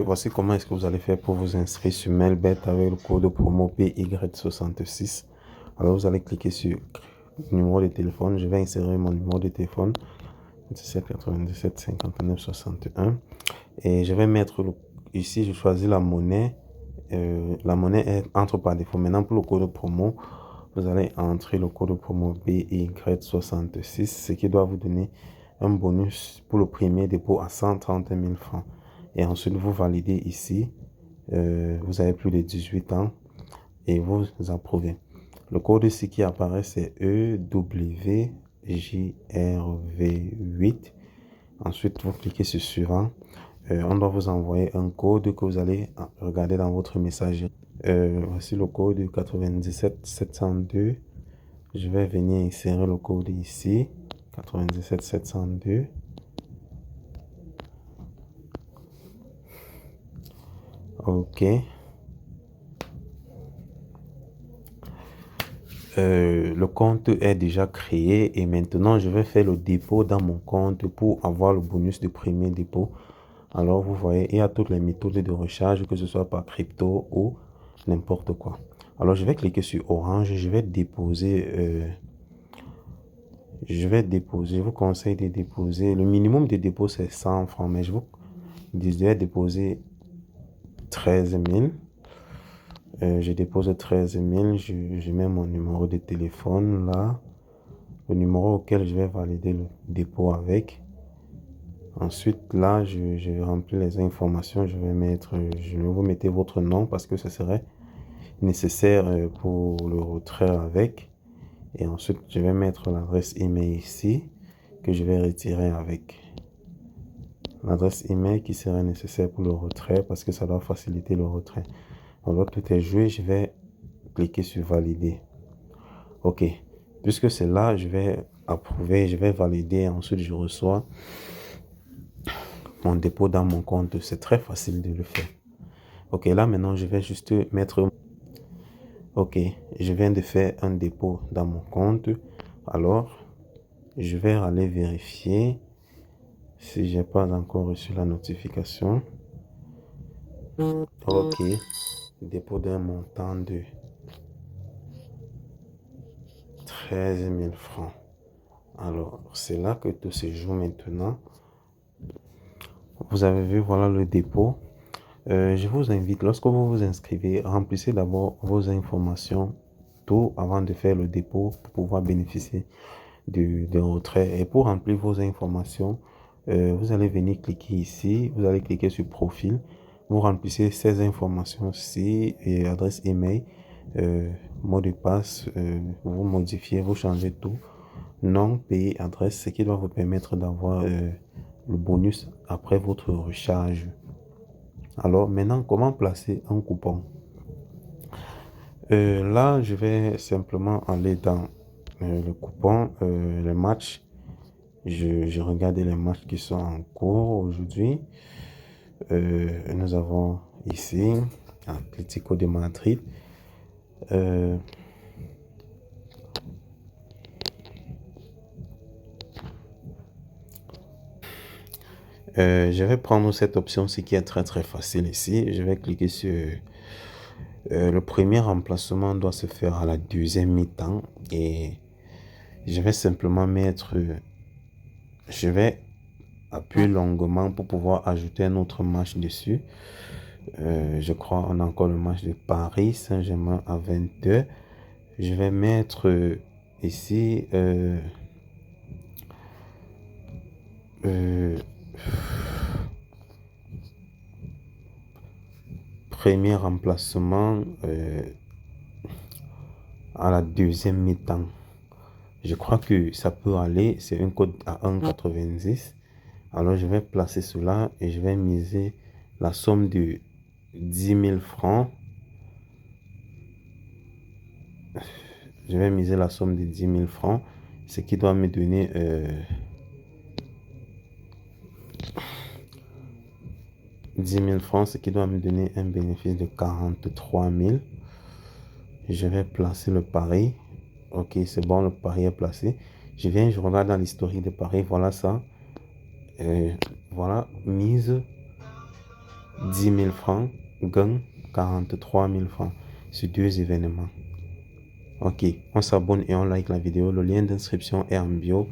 Voici comment est-ce que vous allez faire pour vous inscrire sur Mailbet avec le code promo PY66. Alors vous allez cliquer sur numéro de téléphone. Je vais insérer mon numéro de téléphone 17 97 59 61 et je vais mettre ici, je choisis la monnaie. La monnaie est entre par défaut. Maintenant pour le code promo, vous allez entrer le code promo PY66, ce qui doit vous donner un bonus pour le premier dépôt à 130 000 francs. Et ensuite, vous validez ici. Vous avez plus de 18 ans et vous approuvez. Le code ici qui apparaît, c'est EWJRV8. Ensuite, vous cliquez sur suivant. On doit vous envoyer un code que vous allez regarder dans votre messagerie. Voici le code 97 702. Je vais venir insérer le code ici. 97 702. OK. Le compte est déjà créé et maintenant je vais faire le dépôt dans mon compte pour avoir le bonus de premier dépôt. Alors vous voyez, il y a toutes les méthodes de recharge, que ce soit par crypto ou n'importe quoi. Alors je vais cliquer sur Orange, je vais déposer, je vous conseille de déposer, le minimum de dépôt c'est 100 francs, mais je vous disais déposer 13 000. Je dépose 13 000, je mets mon numéro de téléphone là, le numéro auquel je vais valider le dépôt avec. Ensuite là, je remplis les informations, je vais vous mettre votre nom parce que ce serait nécessaire pour le retrait avec. Et ensuite, je vais mettre l'adresse email ici que je vais retirer avec. L'adresse email qui serait nécessaire pour le retrait parce que ça doit faciliter le retrait. Alors tout est joué, je vais cliquer sur valider. OK, puisque c'est là, je vais approuver, je vais valider. Ensuite, je reçois mon dépôt dans mon compte. C'est très facile de le faire. OK, là maintenant, je vais juste mettre... OK, je viens de faire un dépôt dans mon compte. Alors, je vais aller vérifier si j'ai pas encore reçu la notification. OK, dépôt d'un montant de 13 000 francs. Alors, c'est là que tout se joue maintenant. Vous avez vu, voilà le dépôt. Je vous invite, lorsque vous vous inscrivez, remplissez d'abord vos informations, tout avant de faire le dépôt pour pouvoir bénéficier du retrait. Et pour remplir vos informations, vous allez venir cliquer ici, vous allez cliquer sur profil, vous remplissez ces informations-ci et adresse email, mot de passe, vous modifiez, vous changez tout, nom, pays, adresse, ce qui doit vous permettre d'avoir le bonus après votre recharge. Alors maintenant, comment placer un coupon? Là, je vais simplement aller dans le coupon, les matchs. Je regarde les matchs qui sont en cours aujourd'hui. Nous avons ici Atlético de Madrid. Je vais prendre cette option-ci qui est très facile ici. Je vais cliquer sur le premier remplacement doit se faire à la deuxième mi-temps et je vais simplement mettre, je vais appuyer longuement pour pouvoir ajouter un autre match dessus. Je crois on a encore le match de Paris Saint-Germain à 22. Je vais mettre ici premier remplacement à la deuxième mi-temps. Je crois que ça peut aller. C'est un code à 1,90. Alors je vais placer cela et je vais miser la somme de 10 000 francs. Je vais miser la somme de 10 000 francs, ce qui doit me donner 10 000 francs, ce qui doit me donner un bénéfice de 43 000. Je vais placer le pari. OK, c'est bon, le pari est placé. Je regarde dans l'historique de pari. Voilà ça. Voilà, mise 10 000 francs, gain 43 000 francs sur 2 événements. Ok, on s'abonne et on like la vidéo. Le lien d'inscription est en bio.